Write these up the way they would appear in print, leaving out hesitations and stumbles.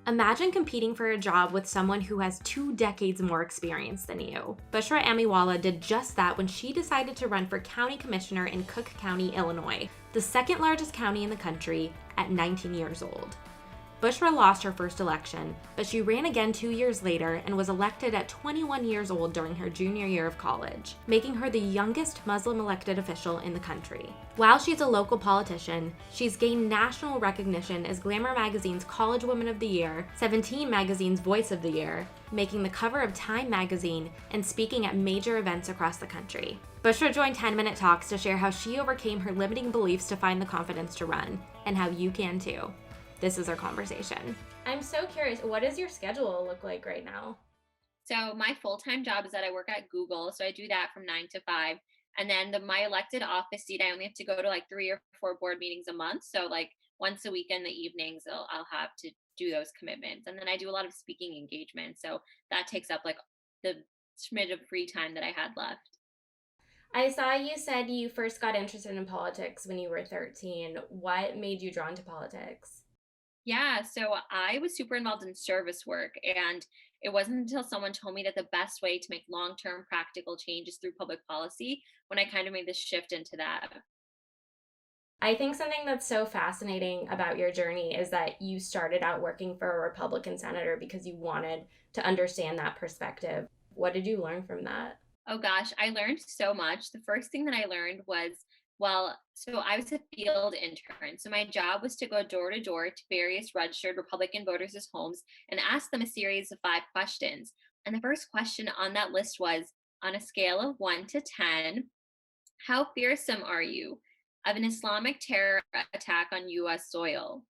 Imagine competing for a job with someone who has 2 decades more experience than you. Bushra Amiwala did just that when she decided to run for county commissioner in Cook County, Illinois, the second largest county in the country, at 19 years old. Bushra lost her first election, but she ran again 2 years later and was elected at 21 years old during her junior year of college, making her the youngest Muslim elected official in the country. While she's a local politician, she's gained national recognition as Glamour magazine's College Woman of the Year, 17 magazine's Voice of the Year, making the cover of Time magazine, and speaking at major events across the country. Bushra joined 10-Minute Talks to share how she overcame her limiting beliefs to find the confidence to run, and how you can too. This is our conversation. I'm so curious, what does your schedule look like right now? So my full-time job is that I work at Google. So I do that from 9 to 5. And then my elected office seat, I only have to go to like 3 or 4 board meetings a month. So like once a week in the evenings, I'll have to do those commitments. And then I do a lot of speaking engagements. So that takes up like the smidge of free time that I had left. I saw you said you first got interested in politics when you were 13. What made you drawn to politics? Yeah, so I was super involved in service work, and it wasn't until someone told me that the best way to make long-term practical change is through public policy when I kind of made this shift into that. I think something that's so fascinating about your journey is that you started out working for a Republican senator because you wanted to understand that perspective. What did you learn from that? Oh gosh, I learned so much. The first thing that I learned was, well, so I was a field intern. So my job was to go door to door to various registered Republican voters' homes and ask them a series of 5 questions. And the first question on that list was, on a scale of 1 to 10, how fearsome are you of an Islamic terror attack on US soil?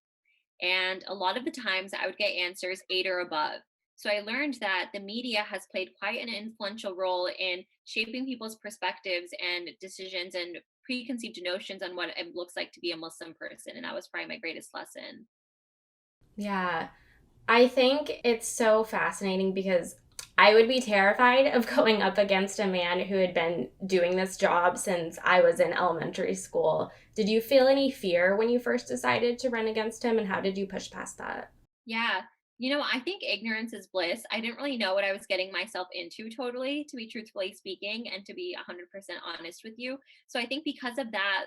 And a lot of the times I would get answers 8 or above. So I learned that the media has played quite an influential role in shaping people's perspectives and decisions and preconceived notions on what it looks like to be a Muslim person. And that was probably my greatest lesson. Yeah, I think it's so fascinating because I would be terrified of going up against a man who had been doing this job since I was in elementary school. Did you feel any fear when you first decided to run against him, and how did you push past that? Yeah. I think ignorance is bliss. I didn't really know what I was getting myself into totally, to be truthfully speaking, and to be 100% honest with you. So I think because of that,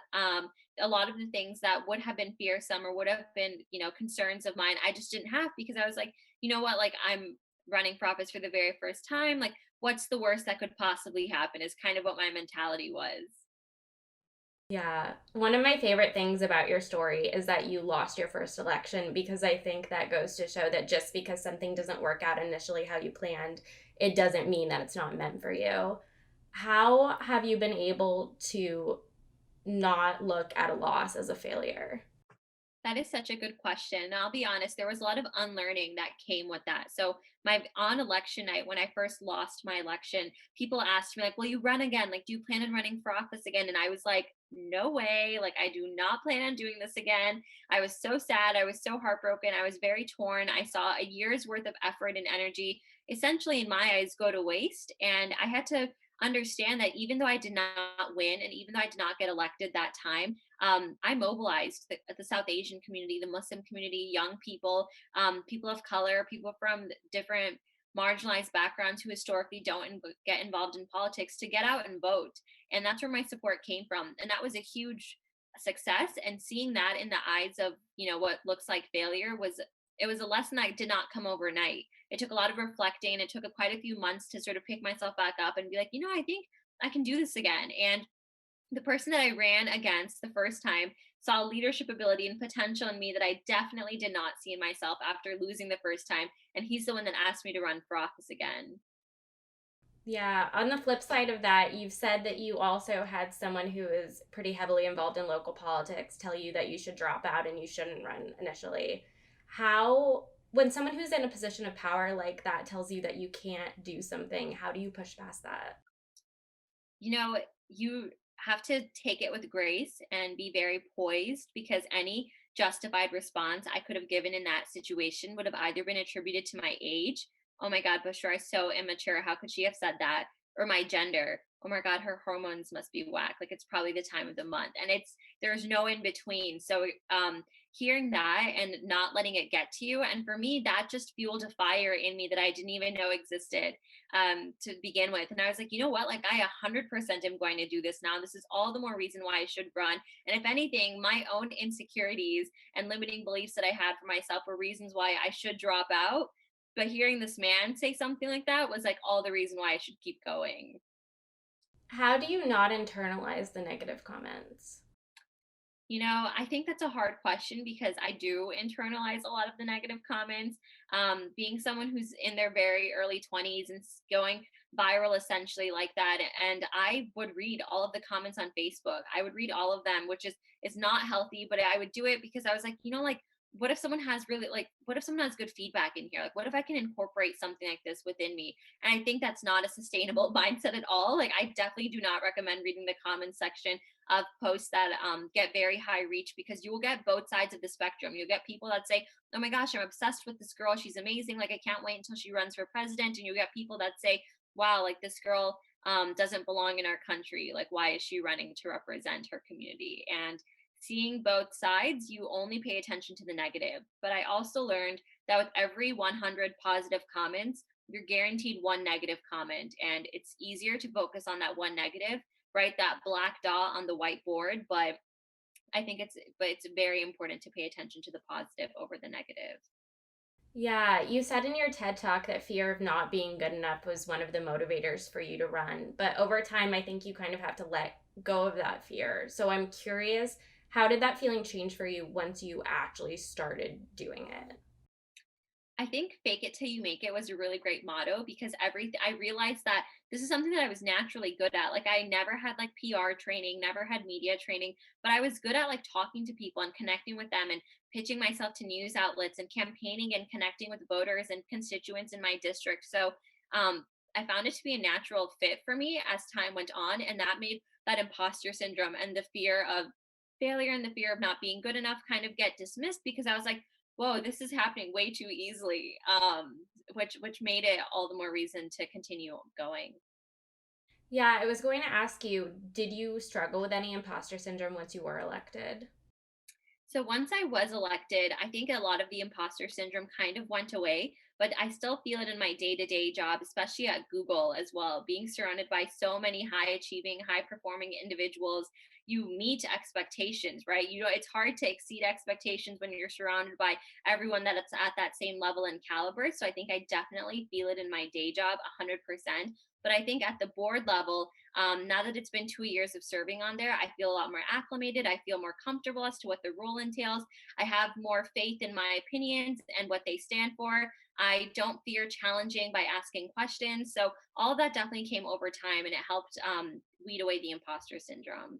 a lot of the things that would have been fearsome or would have been, concerns of mine, I just didn't have because I was like, you know what, like I'm running for office for the very first time. Like, what's the worst that could possibly happen is kind of what my mentality was. Yeah. One of my favorite things about your story is that you lost your first election because I think that goes to show that just because something doesn't work out initially how you planned, it doesn't mean that it's not meant for you. How have you been able to not look at a loss as a failure? That is such a good question. And I'll be honest, there was a lot of unlearning that came with that. So my on election night, when I first lost my election, people asked me, like, will you run again? Like, do you plan on running for office again? And I was like, no way. Like, I do not plan on doing this again. I was so sad. I was so heartbroken. I was very torn. I saw a year's worth of effort and energy essentially in my eyes go to waste. And I had to understand that even though I did not win and even though I did not get elected that time, I mobilized the South Asian community, the Muslim community, young people, people of color, people from different marginalized backgrounds who historically don't get involved in politics to get out and vote. And that's where my support came from. And that was a huge success. And seeing that in the eyes of, what looks like failure it was a lesson that did not come overnight. It took a lot of reflecting. It took quite a few months to sort of pick myself back up and be like, I think I can do this again. And the person that I ran against the first time saw leadership ability and potential in me that I definitely did not see in myself after losing the first time. And he's the one that asked me to run for office again. Yeah, on the flip side of that, you've said that you also had someone who is pretty heavily involved in local politics tell you that you should drop out and you shouldn't run initially. When someone who's in a position of power like that tells you that you can't do something, how do you push past that? You have to take it with grace and be very poised because any justified response I could have given in that situation would have either been attributed to my age. Oh my God, Bushra is so immature. How could she have said that? Or my gender. Oh my God, her hormones must be whack. Like it's probably the time of the month. And there's no in between. So hearing that and not letting it get to you. And for me, that just fueled a fire in me that I didn't even know existed to begin with. And I was like, you know what? Like, I 100% am going to do this now. This is all the more reason why I should run. And if anything, my own insecurities and limiting beliefs that I had for myself were reasons why I should drop out. But hearing this man say something like that was like all the reason why I should keep going. How do you not internalize the negative comments? I think that's a hard question because I do internalize a lot of the negative comments. Being someone who's in their very early 20s and going viral essentially like that, and I would read all of the comments on Facebook. I would read all of them, which is not healthy, but I would do it because I was like, like, what if someone has really like, what if someone has good feedback in here? Like, what if I can incorporate something like this within me? And I think that's not a sustainable mindset at all. Like, I definitely do not recommend reading the comments section of posts that get very high reach, because you will get both sides of the spectrum. You'll get people that say, oh my gosh, I'm obsessed with this girl, she's amazing, like I can't wait until she runs for president. And you'll get people that say, wow, like this girl doesn't belong in our country, like why is she running to represent her community? And seeing both sides, you only pay attention to the negative. But I also learned that with every 100 positive comments, you're guaranteed one negative comment, and it's easier to focus on that one negative, write that black dot on the whiteboard. But it's very important to pay attention to the positive over the negative. Yeah, you said in your TED Talk that fear of not being good enough was one of the motivators for you to run. But over time, I think you kind of have to let go of that fear. So I'm curious, how did that feeling change for you once you actually started doing it? I think fake it till you make it was a really great motto, because I realized that this is something that I was naturally good at. Like, I never had like PR training, never had media training, but I was good at like talking to people and connecting with them and pitching myself to news outlets and campaigning and connecting with voters and constituents in my district. So I found it to be a natural fit for me as time went on, and that made that imposter syndrome and the fear of failure and the fear of not being good enough kind of get dismissed, because I was like, whoa, this is happening way too easily. Which made it all the more reason to continue going. Yeah, I was going to ask you, did you struggle with any imposter syndrome once you were elected? So once I was elected, I think a lot of the imposter syndrome kind of went away, but I still feel it in my day-to-day job, especially at Google as well. Being surrounded by so many high achieving, high performing individuals, you meet expectations, right? It's hard to exceed expectations when you're surrounded by everyone that's at that same level and caliber. So I think I definitely feel it in my day job 100%. But I think at the board level, now that it's been 2 years of serving on there, I feel a lot more acclimated. I feel more comfortable as to what the role entails. I have more faith in my opinions and what they stand for. I don't fear challenging by asking questions. So all of that definitely came over time, and it helped weed away the imposter syndrome.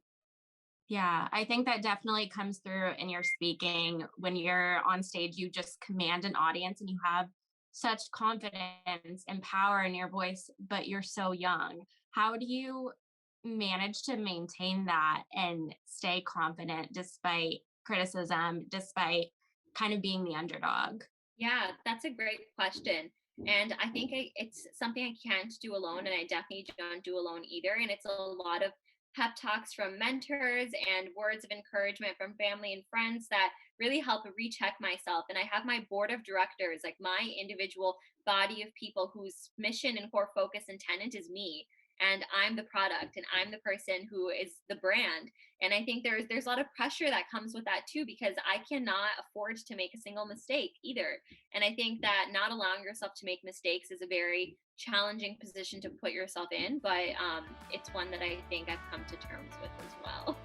Yeah, I think that definitely comes through in your speaking. When you're on stage, you just command an audience and you have such confidence and power in your voice, but you're so young. How do you manage to maintain that and stay confident despite criticism, despite kind of being the underdog? Yeah, that's a great question. And I think it's something I can't do alone, and I definitely don't do alone either. And it's a lot of pep talks from mentors and words of encouragement from family and friends that really help recheck myself. And I have my board of directors, like my individual body of people whose mission and core focus and tenant is me. And I'm the product, and I'm the person who is the brand. And I think there's a lot of pressure that comes with that too, because I cannot afford to make a single mistake either. And I think that not allowing yourself to make mistakes is a very challenging position to put yourself in, but it's one that I think I've come to terms with as well.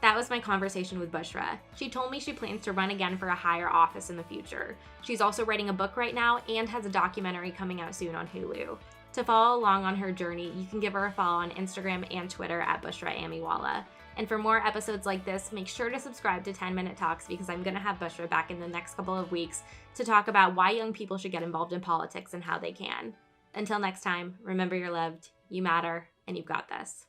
That was my conversation with Bushra. She told me she plans to run again for a higher office in the future. She's also writing a book right now and has a documentary coming out soon on Hulu. To follow along on her journey, you can give her a follow on Instagram and Twitter at Bushra Amiwala. And for more episodes like this, make sure to subscribe to 10 Minute Talks, because I'm going to have Bushra back in the next couple of weeks to talk about why young people should get involved in politics and how they can. Until next time, remember you're loved, you matter, and you've got this.